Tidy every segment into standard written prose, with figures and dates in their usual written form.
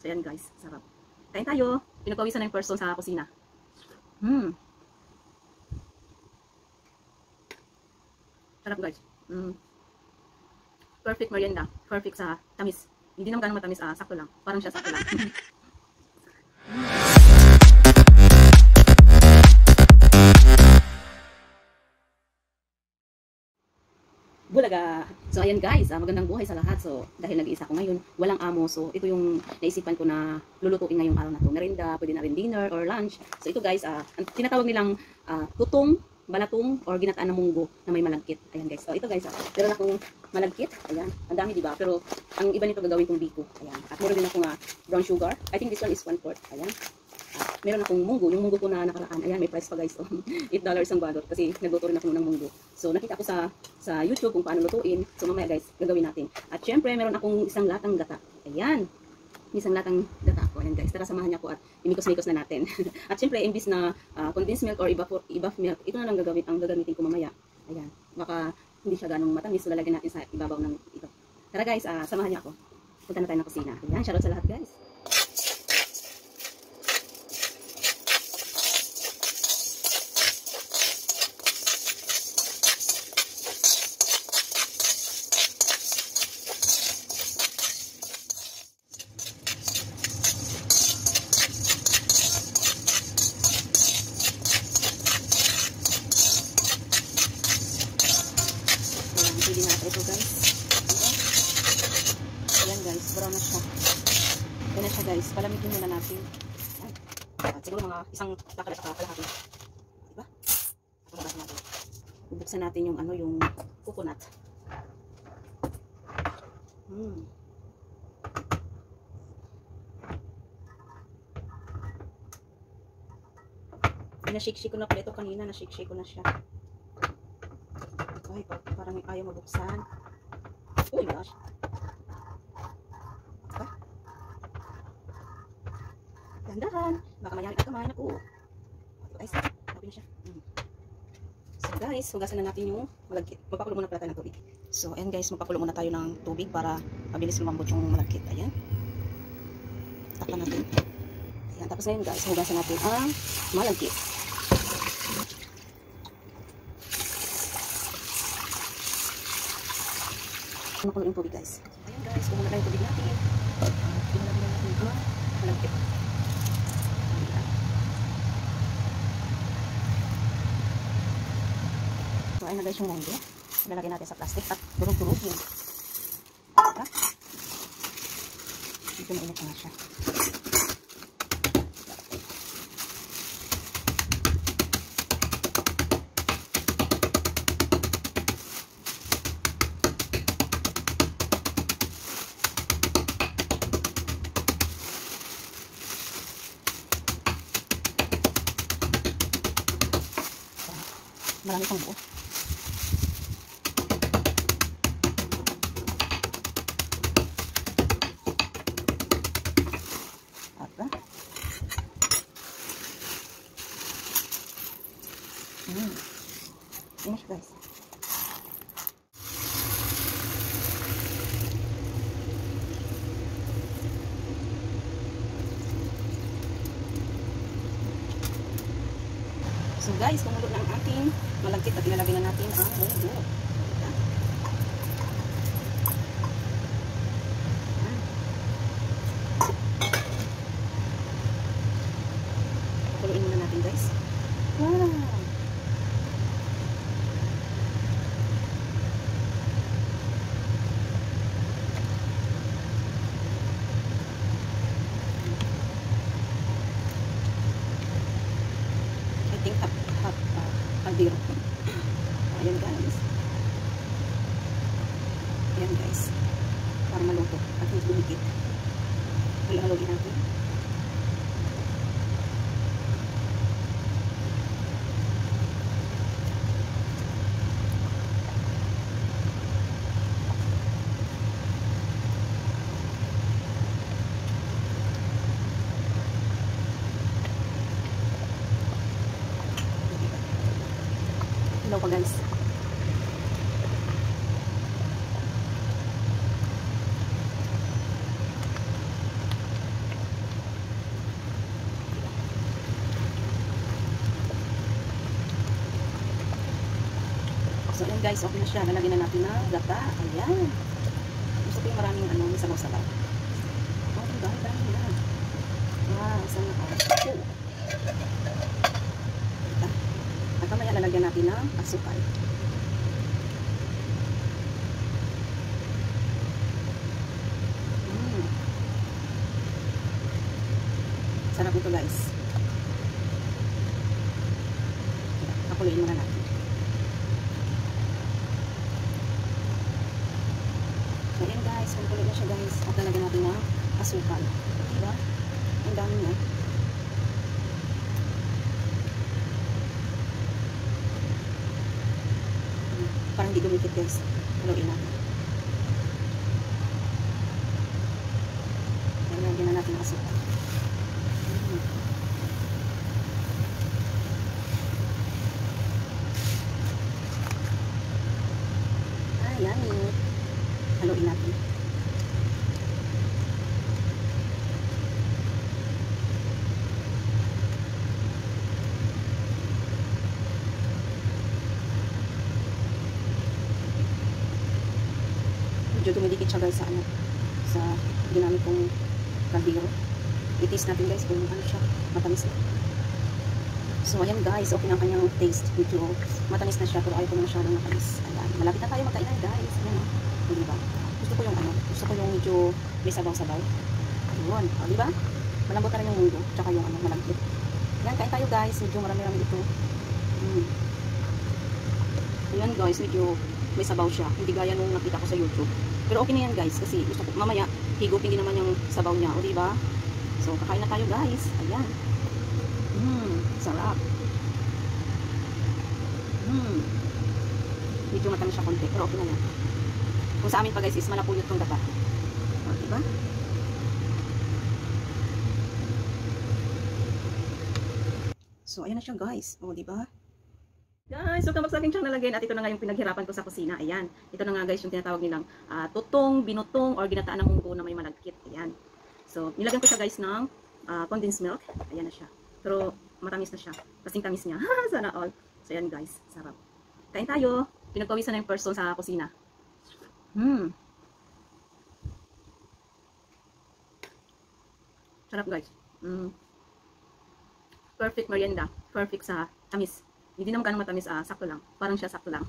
Ayan guys, sarap. Kain tayo. Pinagpawisan na yung person sa kusina. Sarap guys. Perfect merienda. Perfect sa tamis. Hindi naman ganun matamis, sakto lang. Parang siya sakto lang. Bulaga! So ayan guys, magandang buhay sa lahat. So dahil nag-iisa ko ngayon, walang amo. So ito yung naisipan ko na lulutuin ngayong araw na to. Merienda, pwede na rin dinner or lunch. So ito guys, tinatawag nilang tutong, balatong, or ginataan ng munggo na may malagkit. Ayan guys. So ito guys, meron akong malagkit. Ayan, ang dami diba? Pero ang iba nito gagawin kong biko. Ayan. At meron din akong brown sugar. I think this one is 1/4. Ayan. Meron akong munggo, yung munggo ko na nakaraan. Ayan, may price pa guys. $8 ang balot kasi nagluto rin ako ng munggo. So nakita ko sa YouTube kung paano lutuin. So mamaya guys, gagawin natin. At syempre, meron akong isang latang gata. Ayan. Isang latang gata ako. Ayan guys, tara samahan niyo ako at imikos-mikos na natin. At syempre, imbis na condensed milk or iba milk, ito na lang gagamitin ko mamaya. Ayan. Baka hindi siya ganong matamis. So lalagyan natin sa ibabaw ng ito. Tara guys, samahan niyo ako. Punta na tayo ng kusina. Ayan, shoutout sa lahat guys. Pwede na ito guys. Ayan guys, brown na siya. Ayan na siya guys, palamigin muna natin. At siguro mga isang kalahati. Diba? Natin. Bubuksan natin yung yung coconut. Na-shake-shake ko na pala ito kanina, na-shake-shake ko na siya. Ay, parang ayaw mabuksan. Oh my gosh. Dandahan. Baka mayari at kamay. Naku. Guys, happy na siya. So guys, hugasan na natin yung malagkit. Magpakulo muna pala tayo ng tubig. So, ayan guys, magpakulo muna tayo ng tubig para mabilis lumambot yung malagkit. Ayan. Takpan natin. Ayan. Tapos ngayon guys, hugasan natin ang malagkit. Makulo yung tubig guys. Ayan guys, kumula na yung tubig natin. Pinalagyan natin ang malagkit. So ayan na guys yung munggo. Ilalagay natin sa plastic at durug-durugin. Dito mainit na siya. Marami pang buo. Aba. Finish guys. So guys, kumulo na ang ating malagkit at ilalagay na natin ang munggo. Pakuluin muna natin guys. Wow! I think halbiro. Ayan guys. Ayan guys. Para maluto. At hindi bumikit. Halo-haloin natin. Hello pa guys. So, ayan guys, okay na siya. Lalagyan na natin ng gata. Ayan. Gusto ko yung maraming may sabaw-sabaw. Oh, dami na. Wow, isang nakakasya. At mamaya lalagyan natin ng asukal. Sarap ito guys. Pakuluin muna natin. So ayan guys, pakuloy na siya guys. At lalagyan natin ng asukal. Diba? Ang dami niya. Parang hindi dumikit guys. Haluin natin. Ayan, lalagyan na natin ng asukal. Yummy. Haluin natin. Medyo dumidikit siya guys sa sa ginamit kong kaldero. I-taste natin guys kung ano siya. Matamis na. So ayan guys, okay na ang kanyang taste. Medyo matamis na siya pero ayaw ko na masyadong matamis. Ayan. Malapit na tayo magkainan guys. Ayan. Diba? Gusto ko yung gusto ko yung medyo may sabaw-sabaw. Ayun. O, diba? Malambot na rin yung mundo. Tsaka yung malagkit. Ayan, kain tayo guys. Medyo marami-rami ito. Ayan guys, medyo may sabaw siya. Hindi gaya nung nakita ko sa YouTube. Pero okay na yan guys. Kasi gusto ko mamaya higupin din naman yung sabaw niya. O diba? So, kakain na tayo guys. Ayan. Sarap. Medyo matamis siya konti. Pero okay na yan. Kung sa amin pa guys is malapuyot tong gata. O, diba? So, ayan na siya guys. O, diba? Guys, welcome back sa aking channel again. At ito na nga yung pinaghirapan ko sa kusina. Ayan. Ito na nga guys yung tinatawag nilang tutong, binutong, or ginataan ng munggo na may malagkit. Ayan. So, nilagyan ko siya guys ng condensed milk. Ayan na siya. Pero, matamis na siya. Kasing tamis niya. Sana all. So, ayan guys. Sarap. Kain tayo. Pinagpawisan na yung person sa kusina. Sarap guys. Perfect merienda. Perfect sa tamis. Hindi naman ganun matamis, sakto lang. Parang siya sakto lang.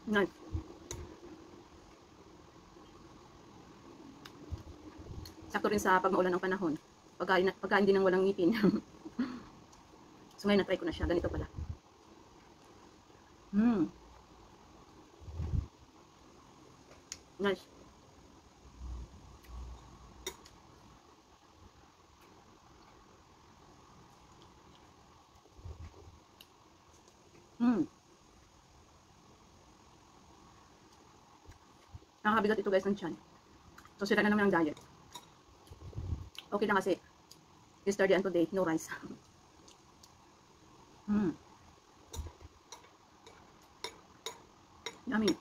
Nice. Sakto rin sa pag maulan ng panahon. Pagkain din ng walang ngipin. So ngayon na-try ko na siya. Ganito pala. Nice. Nakakabigat ito guys ng tiyan. So sira na naman ang diet. Okay lang kasi yesterday and today, no rice. Yummy.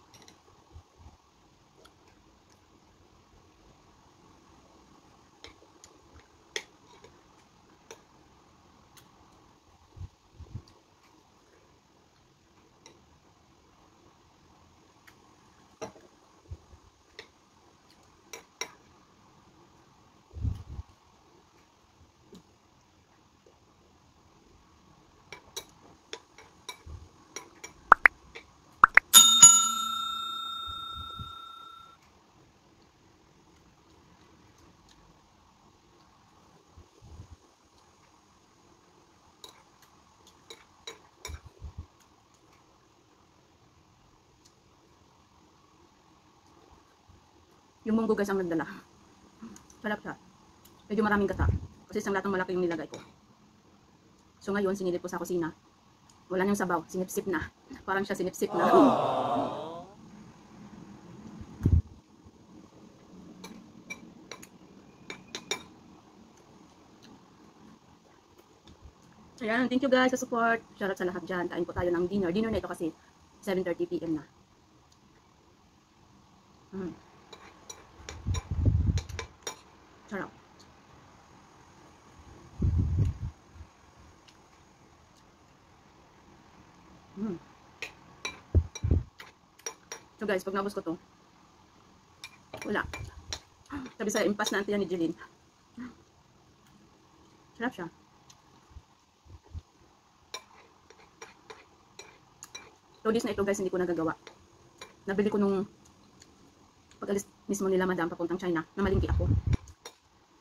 Yung munggo guys ang nagdala. Sarap siya. Medyo maraming gata. Kasi isang latang malaki yung nilagay ko. So ngayon, sinilip ko sa kusina. Wala niyang sabaw. Sinipsip na. Parang siya sinipsip na. Ayan, thank you guys sa support. Shoutout sa lahat dyan. Kain po tayo ng dinner. Dinner na ito kasi 7:30 PM na. Sarap. So guys, pag naubos ko to, wala. Sabi sa impas na auntie ni Jeline. Sarap siya. So this na ito guys, hindi ko nagagawa. Nabili ko nung pag-alis mismo nila madam papuntang China, na malingki ako.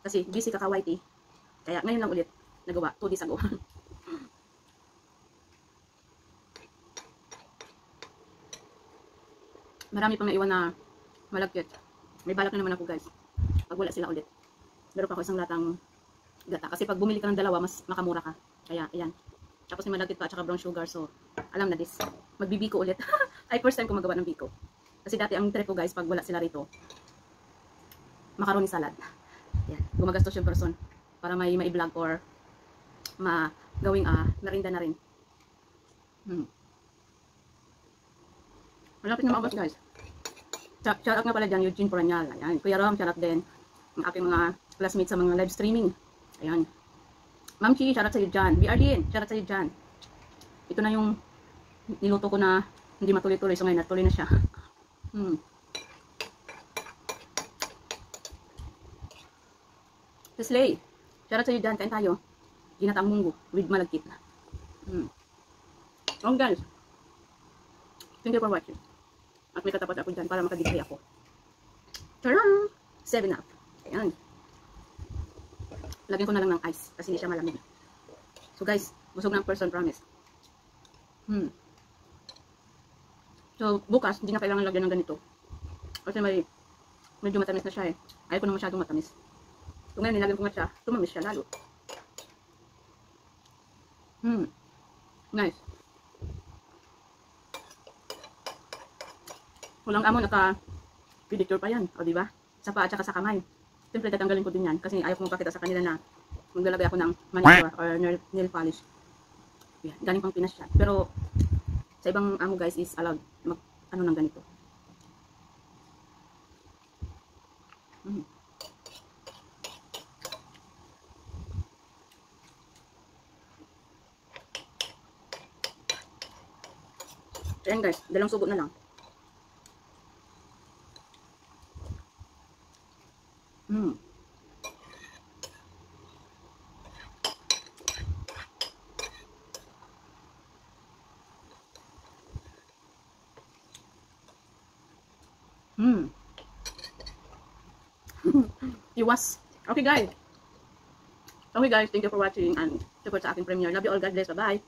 Kasi busy kaka-YT. Kaya ngayon lang ulit nagawa, 2 days ago. Marami pang naiwan na malagkit. May balak na naman ako guys. Pag wala sila ulit. Meron pa ako isang latang gata. Kasi pag bumili ka ng dalawa, mas makamura ka. Kaya, ayan. Tapos may malagkit pa at saka brown sugar. So, alam na this. Magbibiko ulit. Ay, first time ko magawa ng biko. Kasi dati ang trip ko guys, pag wala sila rito, macaroni salad. Yan. Gumagastos yung person para may ma-vlog or gawing merinda na rin. Malapit na maabot guys. Shout out nga pala dyan, Eugene Poranyal. Ayan. Kuya Rom, shout out din. Ang aking mga classmates sa mga live streaming. Ayan. Ma'am Chi, shout out sa'yo dyan. BRDN, shout out sa'yo dyan. Ito na yung niluto ko na hindi matuloy-tuloy. So ngayon, natuloy na siya. Slay, shout out sa'yo dyan. Kain tayo. Ginataang munggo with malagkit. So guys, thank you for watching. At may katapat ako dyan para makadisplay ako. Tarang! 7-Up. Ayan. Lagyan ko na lang ng ice kasi hindi siya malamig. So guys, busog ng person, promise. So bukas, hindi na kailangan lagyan ng ganito. Kasi medyo matamis na siya eh. Ayaw ko na masyadong matamis. So ngayon, nilagyan ko nga siya. Tumamis siya lalo. Nice. Walang amo, naka-pedicure pa yan. O, diba? Sa paa at saka sa kamay. Siyempre, tatanggalin ko din yan. Kasi ayaw kong pakita sa kanila na maglalagay ako ng manicure or nail polish. Yan, galing pang Pinas siya. Pero, sa ibang amo guys is allowed ano ng ganito. Ayan guys, dalawang subo na lang. Iwas. Okay guys, thank you for watching and support sa aking premiere. Love you all, God bless, bye bye.